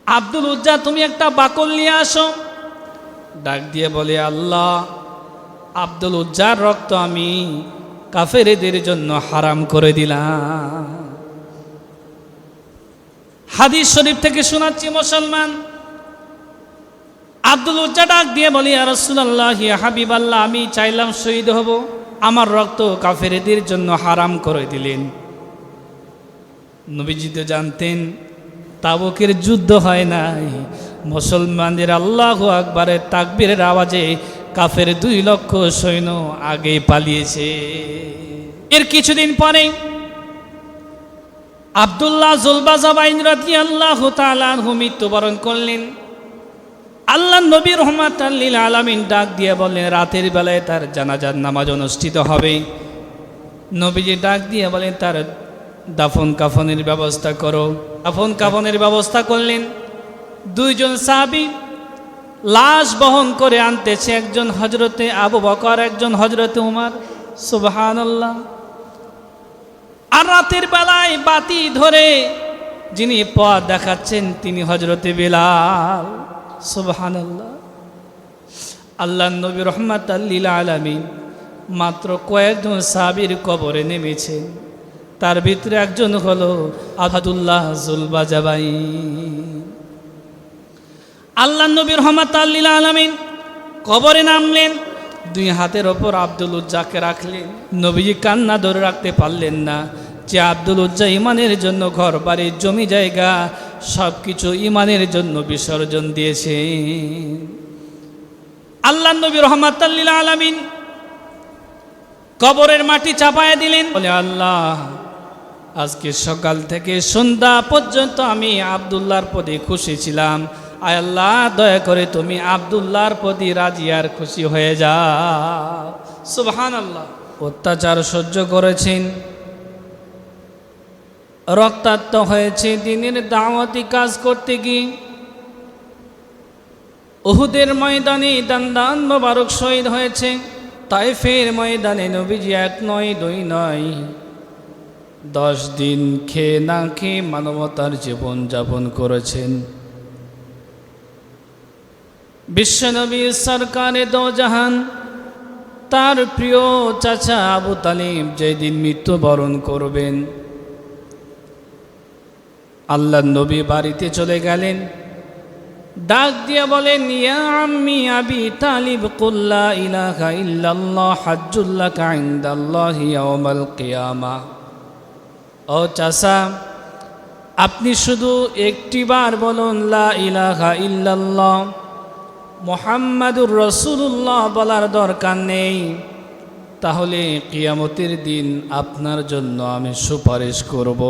আব্দুল উজ্জা তুমি একটা বাকল নিয়ে আসো। ডাক দিয়ে বলে, আল্লাহ, আব্দুল উজ্জার রক্ত আমি কাফেরদের জন্য হারাম করে দিলাম। হাদিস শরীফ থেকে শোনাচ্ছি মুসলমান। আব্দুল উজ্জা ডাক দিয়ে বলি, ইয়া রাসূলুল্লাহ, ইয়া হাবিবাল্লাহ, আমি চাইলাম শহীদ হব, আমার রক্ত কাফেরদের জন্য হারাম করে দিলেন। নবীজি তো জানতেন তাবুকের যুদ্ধ হয় নাই, মুসলমানদের আল্লাহু আকবারের তাকবীরের আওয়াজে কাফের 2 লক্ষ সৈন্য আগে পালিয়েছে। এর কিছুদিন পরে আব্দুল্লাহ জুলবাজাবাইন রাদিয়াল্লাহু তাআলা আনহু মৃত্যুবরণ করলেন। আল্লাহ নবী রাহমাতাল লিল আলামিন ডাক দিয়ে বললেন, রাতের বেলায় তার জানাজার নামাজ অনুষ্ঠিত হবে। নবীজি ডাক দিয়ে বলেন, তার দাফন কাফনের ব্যবস্থা করো। দাফন কাফনের ব্যবস্থা করলেন। 2 জন সাহাবী লাশ বহন করে আনতেছে, একজন হযরতে আবু বকর, একজন হযরতে উমর। সুবহানাল্লাহ। আর রাতের বেলায় বাতি ধরে যিনি পথ দেখাচ্ছেন তিনি হযরতে বিলাল। সুবহানাল্লাহ। আল্লাহ নবী রাহমাতাল লিল আলামিন মাত্র কয়েকজন সাহাবীর কবরে নেমেছেন। তার ভিতরে একজন হলো আব্দুল্লাহ জুলবাজাবাইন। আল্লাহ নবী রাহমাতাল লিল আলামিন কবরে নামলেন, 2 হাতের ওপর আব্দুল উজ্জাকে রাখলেন। নবীজি কান্না ধরে রাখতে পারলেন না, যে আব্দুল উজ্জা ইমানের জন্য ঘর বাড়ি জমি জায়গা সব কিছু ইমানের জন্য বিসর্জন দিয়েছে। আল্লাহ নবী রাহমাতাল লিল আলামিন কবরের মাটি চাপায় দিলেন, বলে, আল্লাহ, আজকে সকাল থেকে সন্ধ্যা পর্যন্ত আমি আব্দুল্লাহর প্রতি খুশি ছিলাম, আয় আল্লাহ, দয়া করে তুমি আব্দুল্লাহর প্রতি রাজি আর খুশি হয়ে যাও। সুবহানাল্লাহ। অত্যাচার সহ্য করেছেন, রক্তাক্ত হয়েছে দিনের দাওয়াতি কাজ করতে গিয়ে। উহুদের ময়দানে দান মোবারক শহীদ হয়েছে। তায়েফের ময়দানে নবীজি 1 নয় 2 নয় 10 দিন খেয়ে না খেয়ে মানবতার জীবন যাপন করেছেন। বিশ্বনবী সরকারে দো জাহান তার প্রিয় চাচা আবু তালিব যেদিন মৃত্যুবরণ করবেন, আল্লাহ নবী বাড়িতে চলে গেলেন। ডাক দিয়ে বলেন, ইয়া আম্মি আবি তালিব কুল লা ইলাহা ইল্লাল্লাহ হাজ্জুল লাকা ইনদাল্লাহি ইয়াউমাল কিয়ামাহ। ও চাচা, আপনি শুধু একটিবার বলুন লা ইলাহা ইল্লাল্লাহ মুহাম্মাদুর রাসূলুল্লাহ বলার দরকার নেই, তাহলে কিয়ামতের দিন আপনার জন্য আমি সুপারিশ করব,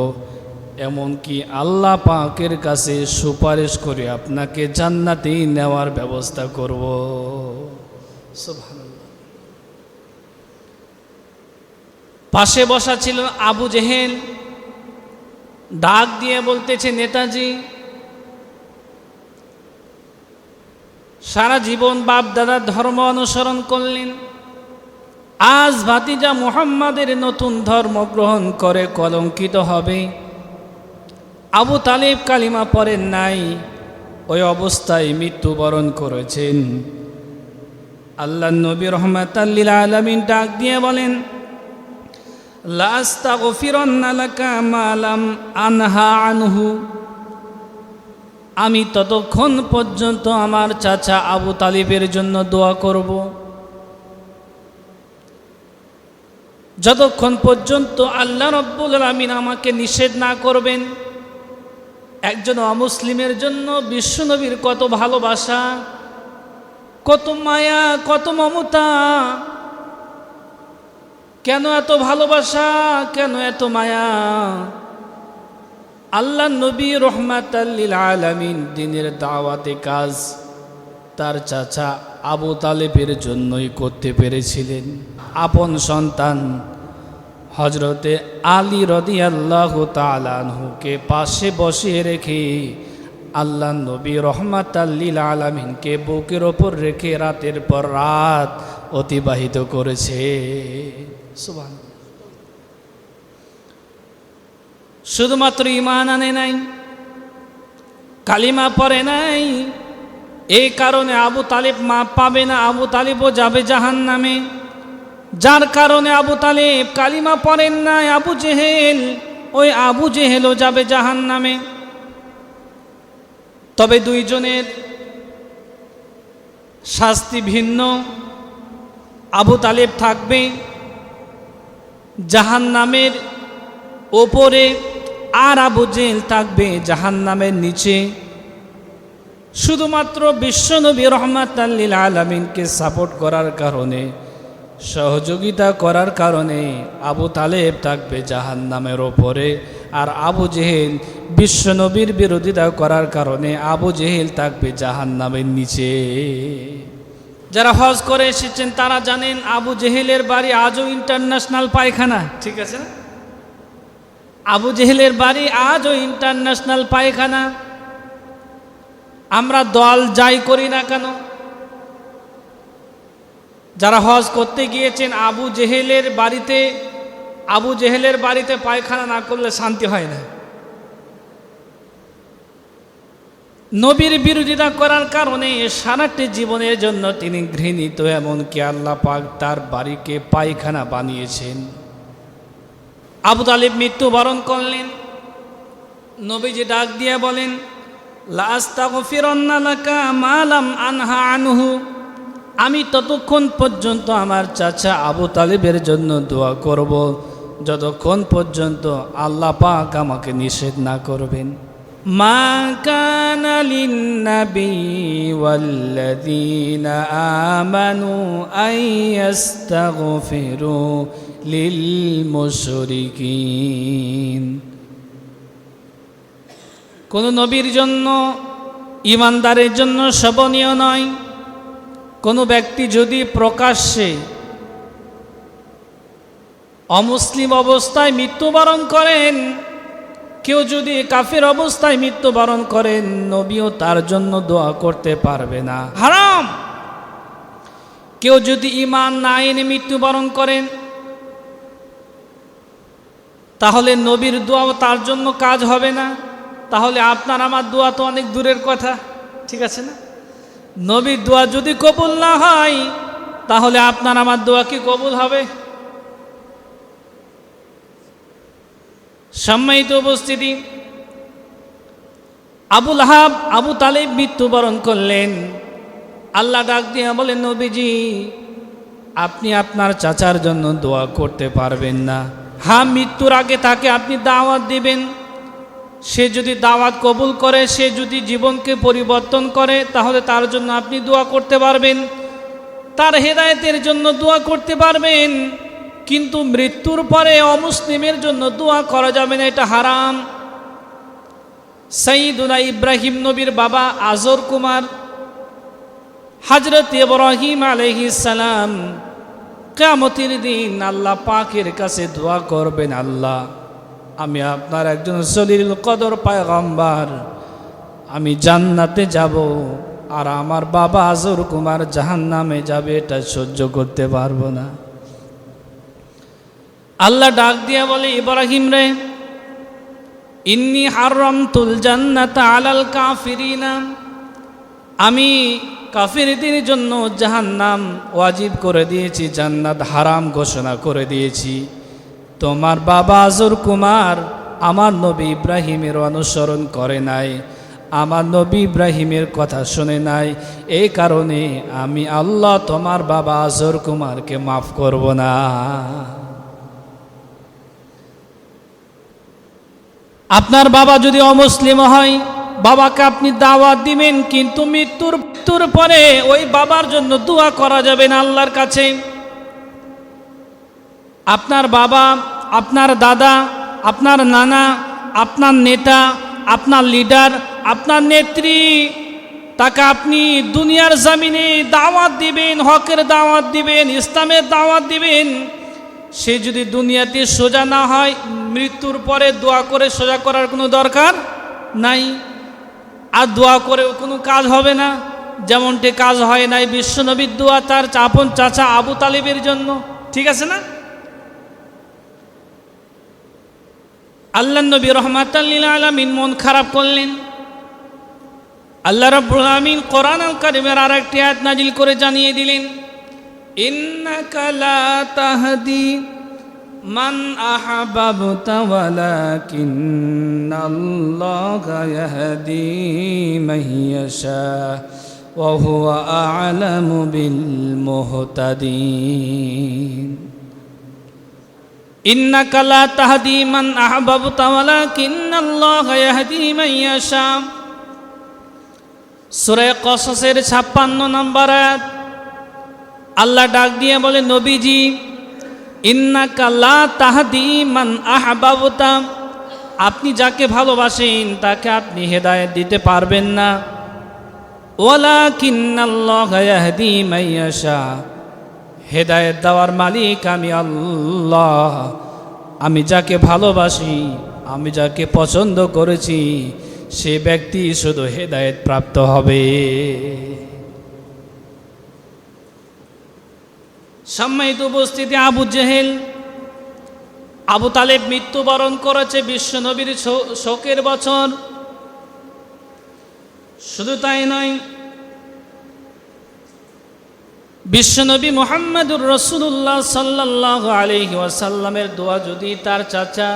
এমনকি আল্লাহ পাকের কাছে সুপারিশ করে আপনাকে জান্নাতে নেওয়ার ব্যবস্থা করব। সুবহানাল্লাহ। পাশে বসা ছিল আবু জেহেল। ডাক দিয়ে বলতেছে, নেতাজি, সারা জীবন বাপ দাদার ধর্ম অনুসরণ করলেন, আজ ভাতিজা মুহাম্মাদের নতুন ধর্ম গ্রহণ করে কলঙ্কিত হবে। আবু তালিব কালিমা পড়েন নাই, ওই অবস্থায় মৃত্যুবরণ করেছেন। আল্লাহ নবী রাহমাতাল লিল আলামিন ডাক দিয়ে বলেন, লা আস্তাগফিরান্না লাকা মা লাম আনহা আনহু। আমি ততক্ষণ পর্যন্ত আমার চাচা আবু তালিবের জন্য দোয়া করব যতক্ষণ পর্যন্ত আল্লাহ রাব্বুল আলামিন আমাকে নিষেধ না করবেন। একজন অমুসলিমের জন্য বিশ্বনবীর কত ভালোবাসা, কত মায়া, কত মমতা, কেন এত ভালোবাসা, কেন এত মায়া। আল্লাহ নবী রাহমাতাল লিল আলামিন দিনের দাওয়াতে কাজ তার চাচা আবু তালেবের জন্যই করতে পেরেছিলেন। আপন সন্তান হযরতে আলী রাদিয়াল্লাহু তাআলা আনহুকে পাশে বসিয়ে রেখে আল্লাহ নবী রাহমাতাল লিল আলামিনকে বুকের ওপর রেখে রাতের পর রাত অতিবাহিত করেছে। সুবহানাল্লাহ। শুধুমাত্র ঈমান আনে নাই, কালিমা পড়ে নাই, এই কারণে আবু তালিব মাপ পাবে না, আবু তালিবও যাবে জাহান্নামে। যার কারণে আবু তালিব কালিমা পড়েন নাই, আবু জেহেল, ওই আবু জেহেলও যাবে জাহান্নামে। তবে দুইজনের শাস্তি ভিন্ন। আবু তালিব থাকবে জাহান্নামের ওপরে, আর আবু জেহেল থাকবে জাহান্নামের নিচে। শুধুমাত্র বিশ্বনবী রাহমাতাল লিল আলামিনকে সাপোর্ট করার কারণে, সহযোগিতা করার কারণে আবু তালেব থাকবে জাহান্নামের ওপরে, আর আবু জেহেল বিশ্বনবীর বিরোধিতা করার কারণে আবু জেহেল থাকবে জাহান্নামের নিচে। যারা হজ করে এসেছেন তারা জানেন আবু জেহেলের বাড়ি আজও ইন্টারন্যাশনাল পায়খানা, ঠিক আছে না? আবু জেহেলের বাড়ি আজও ইন্টারন্যাশনাল পায়খানা। আমরা দল যাই করি না কেন, যারা হজ করতে গিয়েছেন আবু জেহেলের বাড়িতে পায়খানা না করলে শান্তি হয় না। নবীর বিরোধিতা করার কারণে সারাটি জীবনের জন্য তিনি ঘৃণিত, এমনকি আল্লাহ পাক তার বাড়িকে পায়খানা বানিয়েছেন। আবু তালিব মৃত্যুবরণ করলেন। নবীজি ডাক দিয়ে বলেন, লা আস্তাগফিরান্না লাকা মা লাম আনহা আনহু, আমি ততক্ষণ পর্যন্ত আমার চাচা আবু তালিবের জন্য দোয়া করব যতক্ষণ পর্যন্ত আল্লাহ পাক আমাকে নিষেধ না করবেন। মা কানা লিন-নাবী ওয়াল্লাযীনা আমানু আইয়াস্তাগফিরু লিল মুশরিকিন, কোন নবীর জন্য, ঈমানদারের জন্য শোভনীয় নয় কোনো ব্যক্তি যদি প্রকাশ্যে অমুসলিম অবস্থায় মৃত্যুবরণ করেন, কেউ যদি কাফির অবস্থায় মৃত্যুবরণ করেন, নবীও তার জন্য দোয়া করতে পারবে না, হারাম। কেউ যদি ঈমান না এনে মৃত্যুবরণ করেন, তাহলে নবীর দোয়াও তার জন্য কাজ হবে না। তাহলে আপনার আমার দোয়া তো অনেক দূরের কথা, ঠিক আছে না? নবীর দোয়া যদি কবুল না হয়, তাহলে আপনার আমার দোয়া কি কবুল হবে? সম্মানিত উপস্থিতি, আবু তালিব মৃত্যুবরণ করলেন। আল্লাহ ডাক দিয়ে বলেন, নবীজি আপনি আপনার চাচার জন্য দোয়া করতে পারবেন না। হ্যাঁ, মৃত্যুর আগে তাকে আপনি দাওয়াত দিবেন। সে যদি দাওয়াত কবুল করে, সে যদি জীবনকে পরিবর্তন করে, তাহলে তার জন্য আপনি দোয়া করতে পারবেন, তার হেদায়েতের জন্য দোয়া করতে পারবেন। কিন্তু মৃত্যুর পরে অমুসলিমের জন্য দোয়া করা যাবে না, এটা হারাম। সাইয়্যিদুনা ইব্রাহিম নবীর বাবা আজর কুমার, হযরত ইব্রাহিম আলাইহিস সালাম কিয়ামতের দিন আল্লাহ পাকের কাছে দোয়া করবেন, আল্লাহ আমি আপনার একজন সলিল কদর পয়গম্বর, আমি জান্নাতে যাব আর আমার বাবা আজর কুমার জাহান্নামে যাবে, এটা সহ্য করতে পারবো না। আল্লাহ ডাক দিয়া বলে, ইব্রাহিম রে, ইন্নী হারামতুল জান্নাতা আলাল কাফিরিনা, আমি কাফিরদের জন্য জাহান্নাম ওয়াজিব করে দিয়েছি, জান্নাত হারাম ঘোষণা করে দিয়েছি। তোমার বাবা আজর কুমার আমার নবী ইব্রাহিমের অনুসরণ করে নাই, আমার নবী ইব্রাহিমের কথা শুনে নাই, এই কারণে আমি আল্লাহ তোমার বাবা আজর কুমারকে মাফ করব না। আপনার বাবা যদি অমুসলিম হয়, বাবাকে আপনি দাওয়াত দিবেন, কিন্তু মৃত্যুর পরে ওই বাবার জন্য দোয়া করা যাবে না আল্লাহর কাছে। আপনার বাবা, আপনার দাদা, আপনার নানা, আপনার নেতা, আপনার লিডার, আপনার নেত্রী, তাকে আপনি দুনিয়ার জমিনে দাওয়াত দিবেন, হকের দাওয়াত দিবেন, ইসলামের দাওয়াত দিবেন। সে যদি দুনিয়াতে সোজা না হয়, মৃত্যুর পরে দোয়া করে সোজা করার কোনো দরকার নাই, আর দোয়া করেও কোনো কাজ হবে না। যেমনটি কাজ হয় নাই বিশ্বনবীর দোয়া তার আপন চাচা আবু তালিবের জন্য, ঠিক আছে না? আল্লাহ নবী রাহমাতাল লিল আলামিন মন খারাপ করলেন। আল্লাহ রাব্বুল আমিন কোরআন আল কারীমের আরেকটি আয়াত নাজিল করে জানিয়ে দিলেন, ইন্নাকা লা তাহদি মান আহাবাবতা ওয়ালাকিন্নাল্লাহা ইয়াহদি মান ইয়াশা ওয়া হুয়া আ'লামু বিল মুহতাদিন। ইন্নাকা লা তাহদি মান আহবাবতা ওয়ালাকিন্নাল্লাহা ইয়াহদি মান ইয়াশা। সূরা কসসের 56 নম্বর আয়াত। আল্লাহ ডাক দিয়ে বলে, নবীজি ইন্নাকা লা তাহদি মান আহবাবতা, আপনি যাকে ভালোবাসেন তাকে আপনি হেদায়েত দিতে পারবেন না। ওয়ালাকিন্নাল্লাহা ইয়াহদি মান ইয়াশা, হেদায়েত দেওয়ার মালিক আমি আল্লাহ। আমি যাকে ভালোবাসি, আমি যাকে পছন্দ করেছি, সে ব্যক্তি শুধু হেদায়েত প্রাপ্ত হবে। সম্মানিত উপস্থিতি, আবু জেহেল, আবু তালেব মৃত্যুবরণ করেছে বিশ্বনবীর শোকের বছর। শুধু তাই নয়, বিশ্বনবী মুহাম্মদুর রাসূলুল্লাহ সাল্লাল্লাহু আলাইহি ওয়াসাল্লামের দোয়া যদি তার চাচা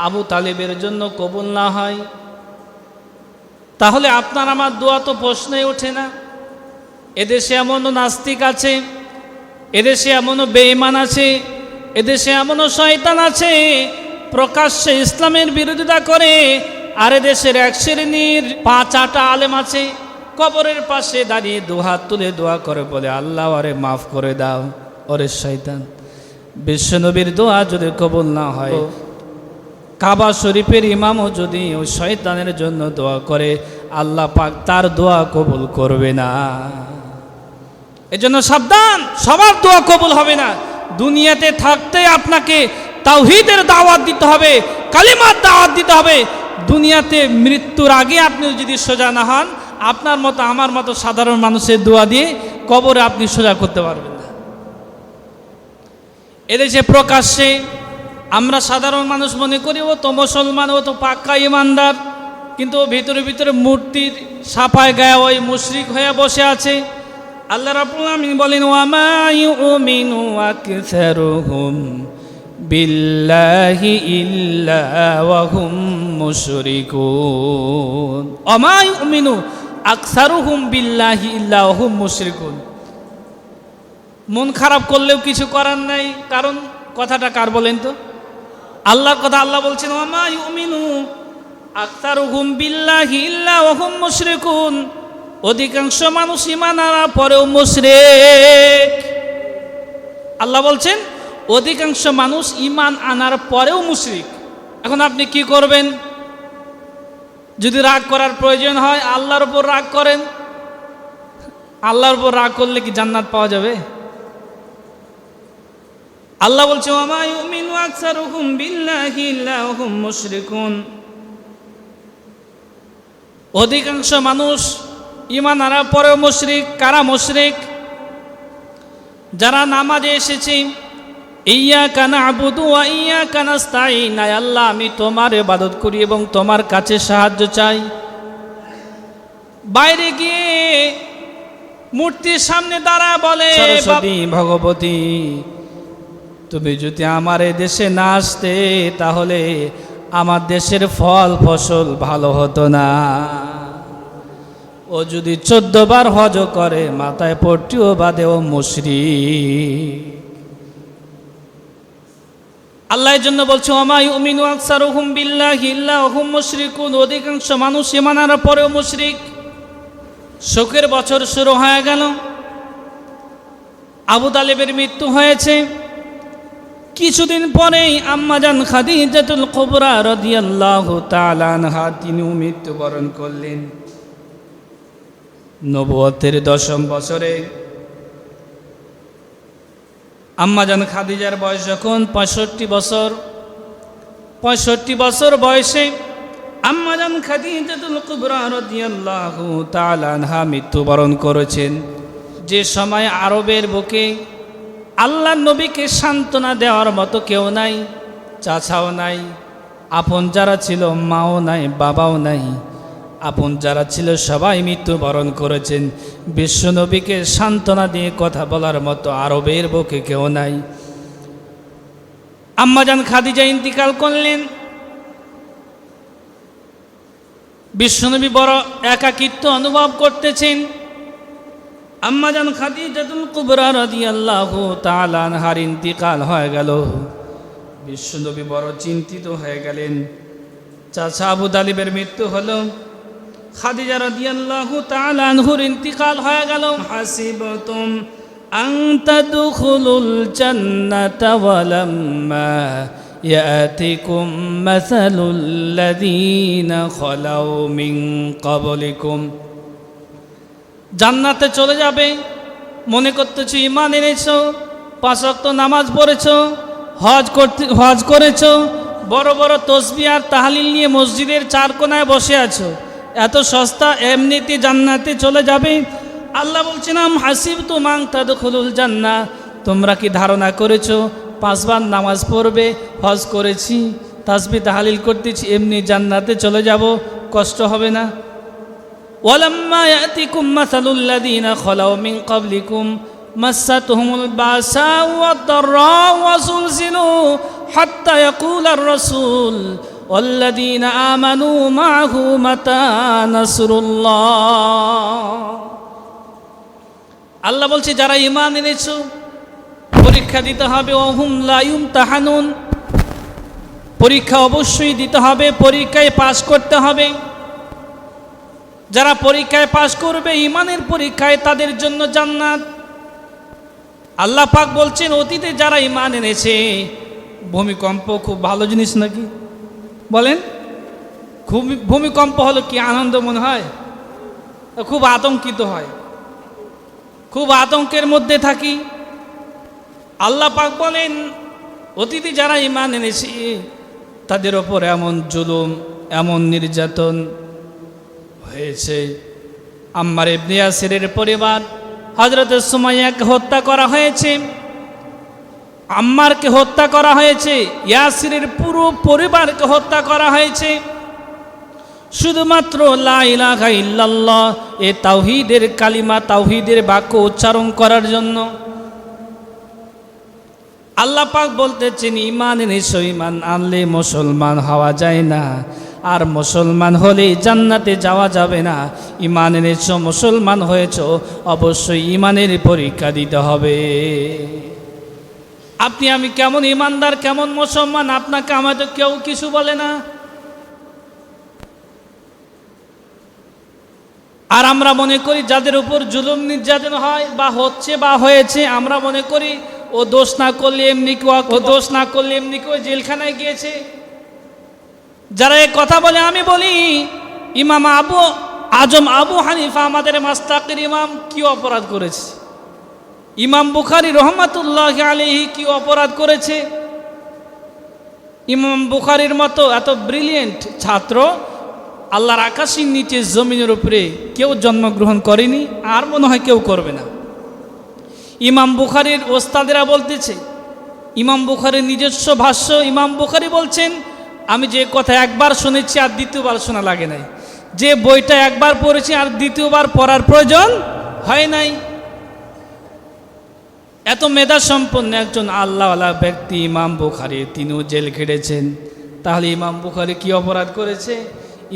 আবু তালেবের জন্য কবুল না হয়, তাহলে আপনার আমার দোয়া তো প্রশ্নই ওঠে না। এদেশে এমনও নাস্তিক আছে, এদেশে এমনও বেঈমান আছে, এদেশে এমনও শয়তান আছে প্রকাশ্যে ইসলামের বিরোধিতা করে। আর এদেশের এক শ্রেণীর 5-8 আলেম আছে, কবরের পাশে দাঁড়িয়ে দুহাত তুলে দোয়া করে, বলে আল্লাহ ওরে মাফ করে দাও। ওরে শয়তান, বিশ্বনবীর দোয়া যদি কবুল না হয়, কাবা শরীফের ইমামও যদি ওই শয়তানের জন্য দোয়া করে, আল্লাহ পাক তার দোয়া কবুল করবে না। এজন্য সাবধান, সবার দোয়া কবুল হবে না। দুনিয়াতে থাকতে আপনাকে তাওহীদের দাওয়াত দিতে হবে, কালিমার দাওয়াত দিতে হবে। দুনিয়াতে মৃত্যুর আগে আপনি যদি সোজা না হন, আপনার মতো আমার মতো সাধারণ মানুষের দোয়া দিয়ে কবরে আপনি সোজা করতে পারবেন না। এদেশে প্রকাশ্যে আমরা সাধারণ মানুষ মনে করি ও তো মুসলমান, ও তো পাক্কা ইমানদার, কিন্তু ভিতরে ভিতরে মূর্তির সাফায় গায়ে ওই মুশরিক হয়ে বসে আছে। আল্লাহ রাব্বুল আমিন বলেন, ওয়ামা ইউমিনু আকসারুহুম বিল্লাহি ইল্লা ওয়া হুম মুশরিকুন। ওয়ামা ইউমিনু আকসারুহুম বিল্লাহি ইল্লা ওয়া হুম মুশরিকুন। মন খারাপ করলেও কিছু করার নাই, কারণ কথাটা কার বলেন তো? আল্লাহর কথা। আল্লাহ বলছেন, ওয়ামা ইউমিনু আকসারুহুম বিল্লাহি ইল্লা ওয়া হুম মুশরিকুন। অধিকাংশ মানুষ ঈমান আনার পরেও মুশরিক। আল্লাহ বলছেন অধিকাংশ মানুষ ঈমান আনার পরেও মুশরিক। এখন আপনি কি করবেন? যদি রাগ করার প্রয়োজন হয়, আল্লাহর উপর রাগ করেন। আল্লাহর উপর রাগ করলে কি জান্নাত পাওয়া যাবে? আল্লাহ বলছে, ওয়ামা ইউমিনু আকসারুহুম বিল্লাহি ইল্লা ওয়া হুম মুশরিকুন। অধিকাংশ মানুষ ঈমান আনার পরেও মুশরিক। কারা মুশরিক? যারা নামাজে এসেছে, ইয়্যাকা না'বুদু ওয়া ইয়্যাকা নাস্তাঈন, আয় আল্লাহ আমি তোমার ইবাদত করি এবং তোমার কাছে সাহায্য চাই। বাইরে গিয়ে মূর্তির সামনে দাঁড়া বলে, সরস্বতী ভগবতী, তুমি যদি আমার এই দেশে না আসতে, তাহলে আমার দেশের ফল ফসল ভালো হতো না। ও যদি 14 বার হজ করে, মাথায় পট্টিও বাঁধে, ও মুশরিক। আল্লাহ এর জন্য বলছে, ওয়ামা ইউমিনু আকসারুহুম বিল্লাহি ইল্লা ওয়া হুম মুশরিকুন। অধিকাংশ মানুষ ঈমান আনার পরেও মুশরিক। শোকের বছর শুরু হয়ে গেল। আবু তালেবের মৃত্যু হয়েছে। কিছুদিন পরেই আম্মাজান খাদিজাতুল কুবরা রাদিয়াল্লাহু তাআলা আনহা তিনিও মৃত্যুবরণ করলেন। নবুয়তের 10ম বছরে আম্মাজান খাদিজার বয়স যখন 65 বছর, 65 বছর বয়সে আম্মাজান খাদিজাতুল কুবরা রাদিয়াল্লাহু তাআলা আনহা মৃত্যুবরণ করেছেন। যে সময় আরবের বুকে আল্লাহর নবীকে সান্ত্বনা দেওয়ার মতো কেউ নাই, চাচাও নাই, আপন যারা ছিল মাও নাই, বাবাও নাই। আপন যারা ছিল সবাই মৃত্যুবরণ করেছেন। বিশ্বনবীকে সান্ত্বনা দিয়ে কথা বলার মতো আরবের বুকে কেউ নাই। আম্মাজান খাদিজা ইন্তিকাল করলেন। বিশ্বনবী বড় একাকিত্ব অনুভব করতেছেন। আম্মাজান খাদিজাতুল কুবরা রাদিয়াল্লাহু তাআলা আনহার ইন্তিকাল হয়ে গেল। বিশ্বনবী বড় চিন্তিত হয়ে গেলেন। চাচা আবু তালিবের মৃত্যু হলো, খাদিজা রাদিয়াল্লাহু তাআলা আনহুর ইন্তিকাল হয়ে গেল। হাসিবতুম আন তাদখুলুল জান্নাতা ওয়ালাম্মা ইয়াতিকুম মাসালুল লাযীনা খালাউ মিন ক্বাবলিকুম, জান্নাতে চলে যাবে মনে করতেছো, ঈমান এনেছো, 5 ওয়াক্ত নামাজ পড়েছো, হজ করেছো, বড় বড় তসবিহ আর তাহলিল নিয়ে মসজিদের 4 কোনায় বসে আছো, এত সস্তা এমনিতে জান্নাতে চলে যাবে? আল্লাহ বলছেন আম হাসিবতুম আন তাদখুলুল জান্নাহ, তোমরা কি ধারণা করেছো 5 বার নামাজ পড়বে, হজ করেছি, তাসবিহ তাহলিল করতেছি, এমনি জান্নাতে চলে যাব, কষ্ট হবে না? ওয়ালাম্মা ইয়াতিকুম মাসালুল লাযীনা খালাউ মিন ক্বাবলিকুম মাসাতহুমুল বাসাউ ওয়াদ-দাররাউ ওয়া যুলজিলু হাত্তা ইয়াকুলার রাসূল ওয়াল্লাযীনা আমানু মা'হু মাতা নাসরুল্লাহ। আল্লাহ বলছে যারা ঈমান এনেছো পরীক্ষা দিতে হবে, ওহুম লা ইউমতাহানুন, পরীক্ষা অবশ্যই দিতে হবে, পরীক্ষায় পাস করতে হবে। যারা পরীক্ষায় পাস করবে ঈমানের পরীক্ষায় তাদের জন্য জান্নাত। আল্লাহ পাক বলছেন অতীতে যারা ঈমান এনেছে, ভূমিকম্প খুব ভালো জিনিস নাকি বলেন? ভূমিকম্প হলো কি আনন্দ মনে হয়? খুব আতঙ্কিত হয়, খুব আতঙ্কের মধ্যে থাকি। আল্লাহ পাক বলেন অতীতে যারা ঈমান এনেছে তাদের ওপর এমন জুলুম, এমন নির্যাতন হয়েছে। আম্মার ইবনে ইয়াসিরের পরিবার হযরত সুমাইয়াকে হত্যা করা হয়েছে, আম্মারকে হত্যা করা হয়েছে, ইয়াসিরের পুরো পরিবারকে হত্যা করা হয়েছে শুধুমাত্র লা ইলাহা ইল্লাল্লাহ, এ তাওহীদের কালিমা, তাওহীদের বাক্য উচ্চারণ করার জন্য। আল্লাহ পাক বলতেছেন ঈমান এনেছো, ঈমান আনলে মুসলমান হওয়া যায় না, আর মুসলমান হলে জান্নাতে যাওয়া যাবে না। ঈমান এনেছো, মুসলমান হয়েছো, অবশ্যই ঈমানের পরীক্ষা দিতে হবে। আপনি আমি কেমন ঈমানদার, কেমন মুসলমান, আপনাকে আমাদের কেউ কিছু বলে না। আর আমরা মনে করি যাদের উপর জুলুম নির্যাতন হয় বা হচ্ছে বা হয়েছে, আমরা মনে করি ও দোষ না করলে এমনি কেউ, ও দোষ না করলে এমনি কেউ জেলখানায় গিয়েছে। যারা এই কথা বলে, আমি বলি ইমাম আজম আবু হানিফা আমাদের মাস্তাকের ইমাম কি অপরাধ করেছে? ইমাম বুখারী রহমাতুল্লাহি আলাইহি কি অপরাধ করেছে? ইমাম বুখারীর মতো এত ব্রিলিয়েন্ট ছাত্র আল্লাহর আকাশের নিচে জমিনের উপরে কেউ জন্মগ্রহণ করেনি, আর মনে হয় কেউ করবে না। ইমাম বুখারীর ওস্তাদেরা বলতেছে, ইমাম বুখারীর নিজস্ব ভাষ্য, ইমাম বুখারী বলছেন আমি যে কথা একবার শুনেছি আর দ্বিতীয়বার শোনা লাগে নাই, যে বইটা একবার পড়েছি আর দ্বিতীয়বার পড়ার প্রয়োজন হয় নাই। এত মেধা সম্পন্ন একজন আল্লাহওয়ালা ব্যক্তি ইমাম বুখারী, তিনিও জেল খেটেছেন। তাহলে ইমাম বুখারী কি অপরাধ করেছে?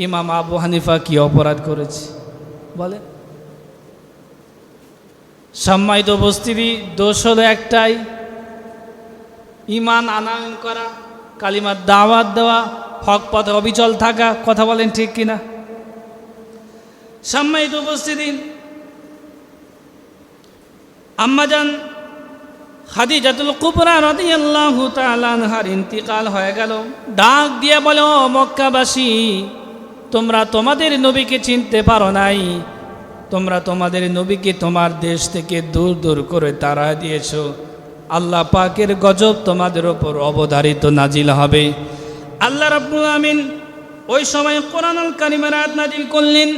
ইমাম আবু হানিফা কি অপরাধ করেছে বলে? সম্মানিত উপস্থিতি, দোষ হলো একটাই, ঈমান আনয়ন করা, কালিমার দাওয়াত দেওয়া, হক পথে অবিচল থাকা। কথা বলেন ঠিক কিনা? সম্মানিত উপস্থিতি, আম্মাজান খাদিজাতুল কুবরা রাদিয়াল্লাহু তাআলা আনহার ইন্তিকাল হয়ে গেল। ডাক দিয়ে বলে, ও মক্কাবাসী, তোমরা তোমাদের নবীকে চিনতে পারো নাই, তোমরা তোমাদের নবীকে তোমার দেশ থেকে দূর দূর করে তাড়া দিয়েছো। আল্লাহ পাকের গজব তোমাদের ওপর অবধারিত নাজিল হবে। আল্লাহ রাব্বুল আমিন ওই সময় কোরআনুল কারীমের আয়াত নাজিল করলেন।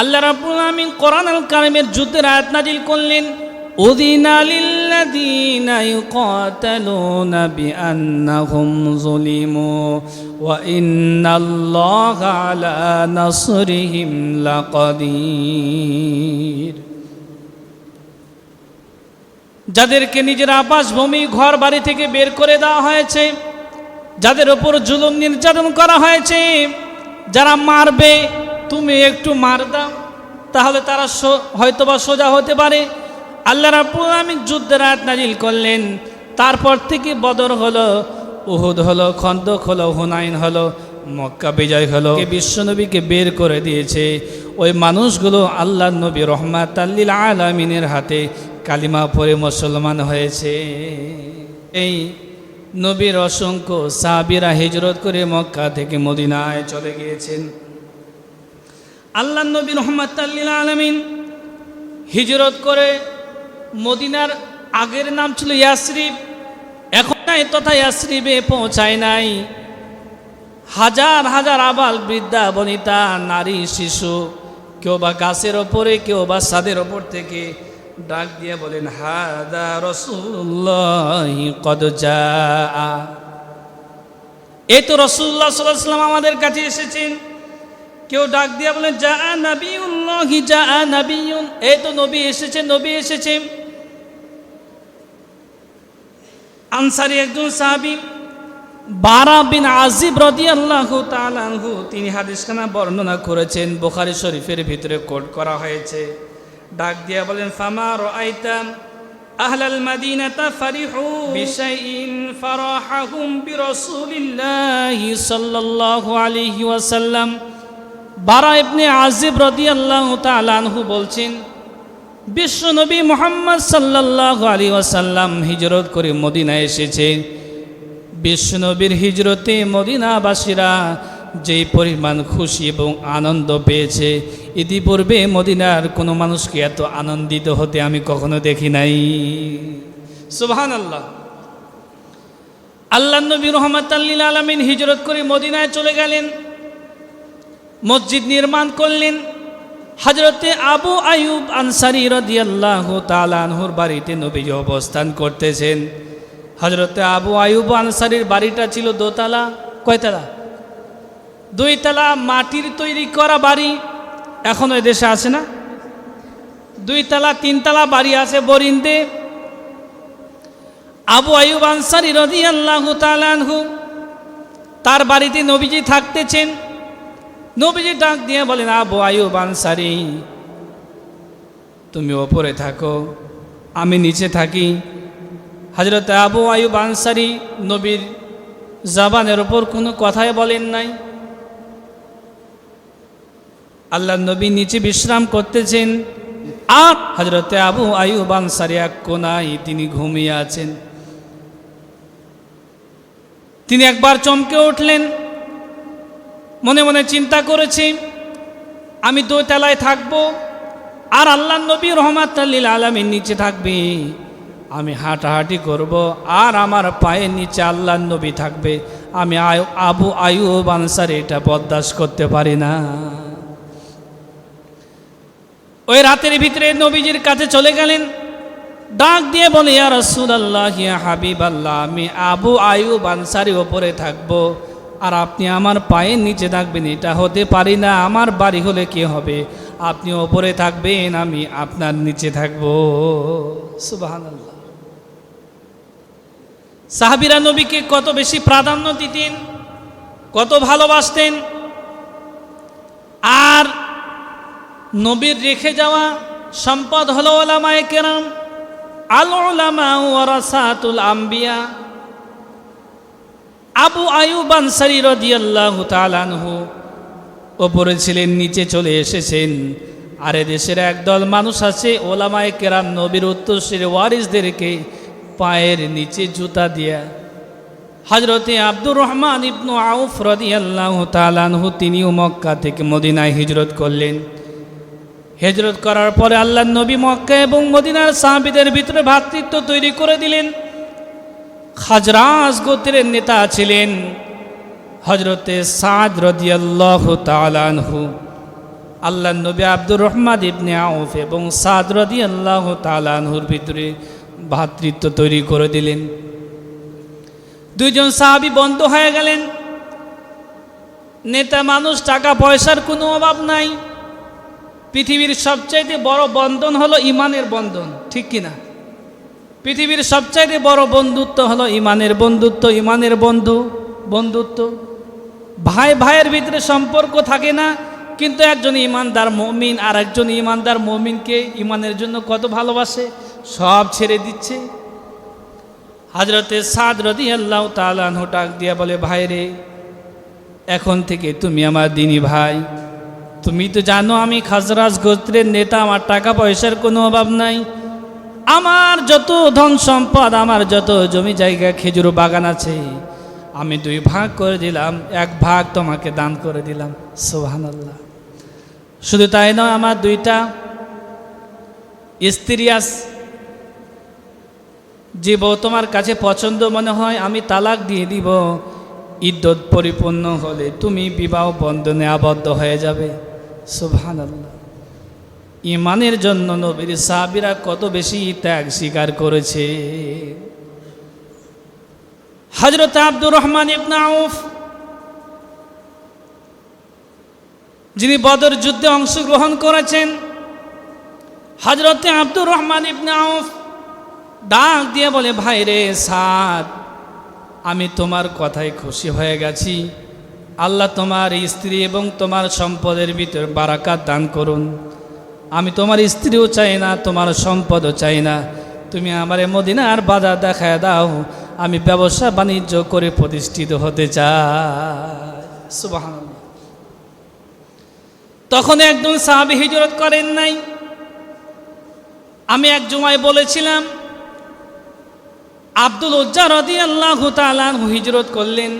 আল্লাহ রাব্বুল আমিন কোরআনুল কারীমের যুদ্ধের আয়াত নাজিল করলেন। উযিনা লিল্লাযীনা ইউকাতালুনা বিআন্নাহুম যুলিমু ওয়া ইন্নাল্লাহা আলা নাসরিহিম লাকাদির। যাদেরকে নিজের আবাসভূমি ঘর বাড়ি থেকে বের করে দেওয়া হয়েছে, যাদের উপর জুলুম নির্যাতন করা হয়েছে, যারা মারবে তুমি একটু মার দাও তাহলে তারা হয়তোবা সোজা হতে পারে। আল্লাহ রাব্বুল আলামিন যুদ্ধের আয়াত নাজিল করলেন। তারপর থেকে বদর হলো, উহুদ হলো, খন্দক হলো, হুনাইন হলো, মক্কা বিজয় হলো। বিশ্বনবীকে বের করে দিয়েছে। ওই মানুষগুলো আল্লাহ নবী রহমাতাল লিল আলামিনের হাতে কালিমা পড়ে মুসলমান হয়েছে। এই নবীর অসংখ্য সাহাবীরা হিজরত করে মক্কা থেকে মদিনায় চলে গিয়েছেন। আল্লাহ নবী রহমাতাল লিল আলামিন হিজরত করে মদিনার আগের নাম ছিল ইয়াসরিব, এখন নাই তথা ইয়াসরিবে পৌঁছায় নাই। হাজার হাজার আবাল বৃদ্ধা বনিতা নারী শিশু, কেউ বা গাছের ওপরে, কেউ বা ছাদের ওপর থেকে ডাক দিয়ে বলেন হাদা রাসূলুল্লাহি কদ জাআ। এই তো রাসূলুল্লাহ সাল্লাল্লাহু আলাইহি ওয়াসাল্লাম আমাদের কাছে এসেছেন। কেউ ডাক দিয়ে বলেন জাআ নাবিয়ুল্লাহি জাআ নাবিয়ুন, এই তো নবী এসেছেন, নবী এসেছেন। আনসারী একজন সাহাবী বারা বিন আজিব রাদিয়াল্লাহু তাআলা আনহু, তিনি হাদিসখানা বর্ণনা করেছেন, বুখারী শরীফের ভিতরে কোট করা হয়েছে। ডাক দিয়া বলেন ফামা রাআইতা আহলাল মাদিনাতা ফারিহু বিশাইইন ফারাহাহুম বিরাসূলিল্লাহি সাল্লাল্লাহু আলাইহি ওয়াসাল্লাম। বারা ইবনে আজিব রাদিয়াল্লাহু তাআলা আনহু বলছেন, বিশ্বনবী মুহাম্মদ সাল্লাল্লাহু আলাইহি ওয়াসাল্লাম হিজরত করে মদিনায় এসেছে। বিশ্বনবীর হিজরতে মদিনাবাসীরা যেই পরিমাণ খুশি এবং আনন্দ পেয়েছে, ইতিপূর্বে মদিনার কোনো মানুষকে এত আনন্দিত হতে আমি কখনো দেখি নাই। সুবহানাল্লাহ। আল্লাহ নবী রহমাতাল লিল আলামিন হিজরত করে মদিনায় চলে গেলেন, মসজিদ নির্মাণ করলেন। হযরতে আবু আইয়ুব আনসারী রাদিয়াল্লাহু তাআলা আনহুর বাড়িতে নবীজি অবস্থান করতেছেন। হযরতে আবু আইয়ুব আনসারীর বাড়িটা ছিল দোতলা। কয়তলা? দুইতলা মাটির তৈরি করা বাড়ি, এখনো এদেশে আছে না? দুইতলা তিনতলা বাড়ি আছে বরিন্দে। আবু আইয়ুব আনসারী রাদিয়াল্লাহু তাআলা আনহু তার বাড়িতে নবীজি থাকতেছেন। নবীজি ডাক দিয়ে বলেন আবু আইয়ুব আনসারী, তুমি ওপরে থাকো, আমি নিচে থাকি। হযরত আবু আইয়ুব আনসারী নবীর জবানের ওপর কোনো কথাই বলেন নাই। আল্লাহ নবী নিচে বিশ্রাম করতেছেন, আর হযরতে আবু আইয়ুব আনসারী এক কোনায় তিনি ঘুমিয়ে আছেন। তিনি একবার চমকে উঠলেন, মনে মনে চিন্তা করেছি আমি দোতলায় থাকবো আর আল্লাহ নবী রহমাতাল লিল আলামিন নিচে থাকবে। আমি হাঁটাহাঁটি করব আর আমার পায়ের নিচে আল্লাহ নবী থাকবে। আমি আবু আইয়ুব আনসারী এটা বরদাস্ত করতে পারি না। ওই রাতের ভিতরে নবীজির কাছে চলে গেলেন, ডাক দিয়ে বলে ইয়া রাসূলুল্লাহ ইয়া হাবিবাল্লাহ, আমি আবু আইয়ুব আনসারী ওপরে থাকবো আর আপনি আমার পায়ের নিচে থাকবেন, এটা হতে পারি না। আমার বাড়ি হলে কি হবে, আপনি ওপরে থাকবেন, আমি আপনার নিচে থাকবো। সুবহানাল্লাহ। সাহাবীরা নবীকে কত বেশি প্রাধান্য দিতেন, কত ভালোবাসতেন। আর নবীর রেখে যাওয়া সম্পদ হলো উলামায়ে কেরাম। আল উলামা ওয়ারাসাতুল আম্বিয়া। আবু আইয়ুব আনসারী রাদিয়াল্লাহু তাআলা আনহু ওপরে ছিলেন, নিচে চলে এসেছেন। আর দেশের একদল মানুষ আছে উলামায়ে কেরাম নবীর উত্তরসূরি ওয়ারিসদেরকে পায়ের নিচে জুতা দিয়া। হযরতে আব্দুর রহমান ইবনু আউফ রাদিয়াল্লাহু তাআলা আনহু তিনিও মক্কা থেকে মদিনায় হিজরত করলেন। হিজরত করার পরে আল্লাহর নবী মক্কা এবং মদিনার সাহাবীদের ভিতরে ভ্রাতৃত্ব তৈরি করে দিলেন। খাজরাজ গোত্রের নেতা ছিলেন হযরতে সাদ রাদিয়াল্লাহু তাআলা আনহু। আল্লাহর নবী আব্দুর রহমান ইবনে আউফ এবং সাদ রাদিয়াল্লাহু তাআলা আনহুর ভিতরে ভ্রাতৃত্ব তৈরি করে দিলেন। দুইজন সাহাবী বন্ধু হয়ে গেলেন। নেতা মানুষ, টাকা পয়সার কোনো অভাব নাই। পৃথিবীর সবচাইতে বড় বন্ধন হলো ইমানের বন্ধন, ঠিক কিনা? পৃথিবীর সবচাইতে বড় বন্ধুত্ব হলো ইমানের বন্ধুত্ব, ইমানের বন্ধুত্ব। ভাই ভাইয়ের ভিতরে সম্পর্ক থাকে না, কিন্তু একজন ইমানদার মুমিন আর একজন ইমানদার মুমিনকে ইমানের জন্য কত ভালোবাসে, সব ছেড়ে দিচ্ছে। হযরতে সাদ রাদিয়াল্লাহু তাআলা আনহু ডাক দিয়ে বলে, ভাই রে, এখন থেকে তুমি আমার দিনী ভাই। তুমি তো জানো আমি খাজরাজ গোত্রের নেতা, আমার টাকা পয়সার কোনো অভাব নাই। আমার যত ধন সম্পদ, আমার যত জমি জায়গা, খেজুর বাগান আছে, আমি 2 ভাগ করে দিলাম, 1 ভাগ তোমাকে দান করে দিলাম। সুবহানাল্লাহ। শুধু তাই নয়, আমার 2টা স্ত্রী আছে, যে বউ তোমার কাছে পছন্দ মনে হয় আমি তালাক দিয়ে দিব, ইদ্যত পরিপূর্ণ হলে তুমি বিবাহ বন্ধনে আবদ্ধ হয়ে যাবে। সুবহানাল্লাহ। ইমানের জন্য নবীর সাহাবীরা কত বেশি ত্যাগ স্বীকার করেছে। হযরত আব্দুর রহমান ইবনে আউফ, যিনি বদর যুদ্ধে অংশগ্রহণ করেছেন, হযরত আব্দুর রহমান ইবনে আউফ ডাক দিয়ে বলে, ভাই রে সাদ, আমি তোমার কথায় খুশি হয়ে গেছি। আল্লাহ তোমার স্ত্রী এবং তোমার সম্পদের ভিতর বারাকাত দান করুন। আমি তোমার স্ত্রীও চাই না, তোমার সম্পদও চাই না। তুমি আমার মদিনার বাজার দেখায় দাও, আমি ব্যবসা বাণিজ্য করে প্রতিষ্ঠিত হতে চাই। সুবহানাল্লাহ। তখন একজন সাহাবী হিজরত করেন নাই। আমি এক জুমায় বলেছিলাম, আব্দুল উজ্জা রাদিয়াল্লাহু তাআলা আনহু হিজরত করলেন।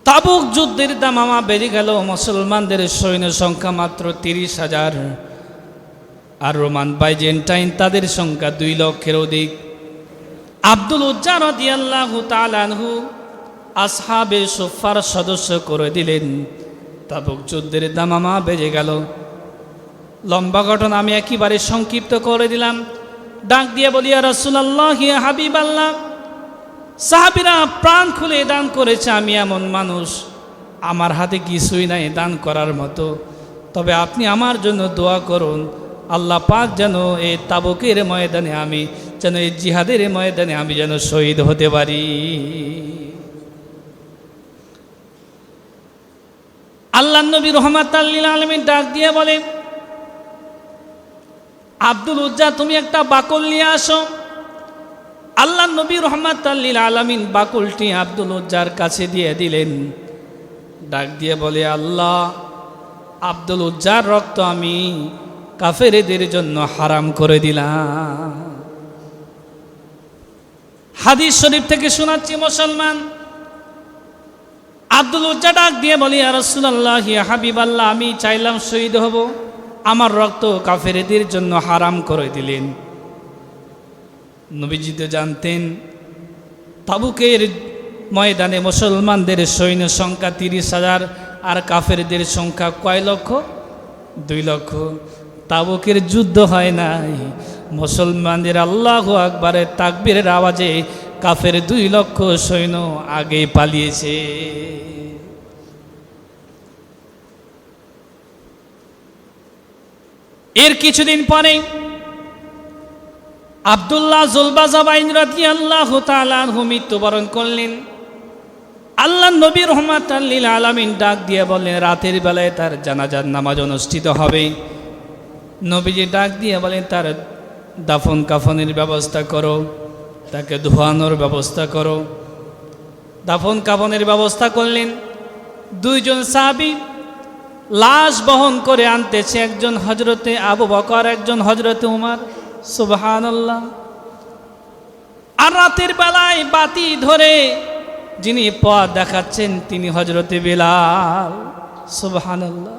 তাবুক যুদ্ধের দামামা বেড়ে গেল, মুসলমানদের সৈন্য সংখ্যা মাত্র 30,000, আর রোমান বাইজেন্টাইন তাদের সংখ্যা 2 লক্ষের অধিক। আব্দুল উজ্জা রাদিয়াল্লাহু তাআলা আনহু আসহাবে সুফার সদস্য করে দিলেন। তাবুক যুদ্ধের দামামা বেড়ে গেল। লম্বা ঘটনা আমি একেবারে সংক্ষিপ্ত করে দিলাম। ডাক দিয়ে বলি, ইয়া রাসূলুল্লাহ, ইয়া হাবিবাল্লাহ, সাহাবীরা প্রাণ খুলে দান করেছে। আমি এমন মানুষ, আমার হাতে কিছুই নাই দান করার মতো, তবে আপনি আমার জন্য দোয়া করুন, আল্লাহ পাক যেন এই তাবুকের ময়দানে, আমি যেন এই জিহাদের ময়দানে আমি যেন শহীদ হতে পারি। আল্লাহর নবী রাহমাতাল লিল আলামিন ডাক দিয়ে বলে, আব্দুল উজ্জা, তুমি একটা বাকল নিয়ে আসো। আল্লাহর নবী রাহমাতাল লিল আলামিন বাকলটি আব্দুল উজ্জার কাছে দিয়ে দিলেন। ডাক দিয়ে বলে, আল্লাহ, আব্দুল উজ্জার রক্ত আমি কাফেরদের জন্য হারাম করে দিলাম। হাদিস শরীফ থেকে শোনাচ্ছি মুসলমান। আব্দুল উজ্জা ডাক দিয়ে বলি, ইয়া রাসূলুল্লাহ, ইয়া হাবিবাল্লাহ, আমি চাইলাম শহীদ হব, আমার রক্ত কাফেরদের জন্য হারাম করে দিলেন। নবীজি তো জানতেন তাবুকের ময়দানে মুসলমানদের সৈন্য সংখ্যা 30,000, আর কাফেরদের সংখ্যা কয় লক্ষ? 2 লক্ষ। তাবুকের যুদ্ধ হয় নাই, মুসলমানদের আল্লাহু আকবারের তাকবীরের আওয়াজে কাফের 2 লক্ষ সৈন্য আগে পালিয়েছে। এর কিছুদিন পরে আব্দুল্লাহ যুলবাজাবাইন রাদিয়াল্লাহু তাআলা আনহু মৃত্যুবরণ করলেন। আল্লাহ নবী রাহমাতাল লিল আলামিন ডাক দিয়ে বললেন, রাতের বেলায় তার জানাজার নামাজ অনুষ্ঠিত হবে। নবীজি ডাক দিয়ে বলেন, তার দাফন কাফনের ব্যবস্থা করো, তাকে ধোয়ানোর ব্যবস্থা করো। দাফন কাফনের ব্যবস্থা করলেন। 2 জন সাহাবী লাশ বহন করে আনতেছে, একজন হযরতে আবু বকর, একজন হযরতে উমর। সুবহানাল্লাহ। আর রাতের বেলায় বাতি ধরে যিনি পথ দেখাচ্ছেন তিনি হযরতে বিলাল। সুবহানাল্লাহ।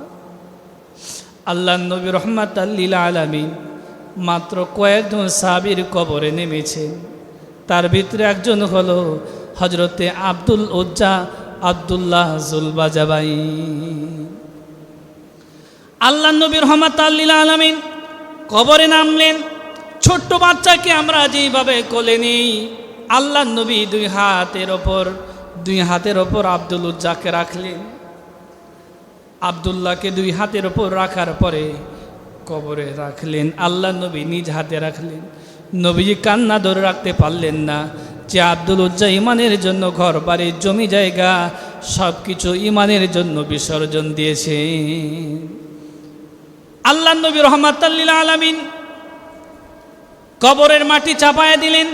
আল্লাহর নবী রাহমাতাল লিল আলামিন মাত্র কয়েকজন সাহাবীর কবরে নেমেছেন। তার ভিতরে একজন হলো হযরতে আব্দুল উজ্জা আব্দুল্লাহ যুলবাজাবাইন। আল্লাহ নবী রহমাতাল লিল আলামিন কবরে নামলেন। ছোট্ট বাচ্চাকে আমরা যেভাবে কোলে নিই, আল্লাহ নবী দুই হাতের ওপর আব্দুল উজ্জাকে রাখলেন। আব্দুল্লাহকে দুই হাতের ওপর রাখার পরে কবরে রাখলেন। আল্লাহ নবী নিজ হাতে রাখলেন। নবীজি কান্না ধরে রাখতে পারলেন না যে আব্দুল উজ্জা ইমানের জন্য ঘর বাড়ি জমি জায়গা সব কিছু ইমানের জন্য বিসর্জন দিয়েছে। আল্লাহ নবী রহমাতাল লিল আলামিন কবরের মাটি চাপায় দিলেন।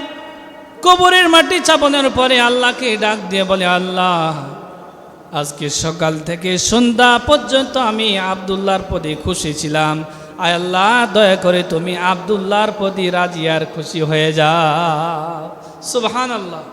কবরের মাটি চাপানোর পরে আল্লাহকে ডাক দিয়ে বলে, আল্লাহ, আজকে সকাল থেকে সন্ধ্যা পর্যন্ত আমি আব্দুল্লাহর প্রতি খুশি ছিলাম। আয় আল্লাহ, দয়া করে তুমি আব্দুল্লাহর প্রতি রাজি আর খুশি হয়ে যাও। সুবহানাল্লাহ।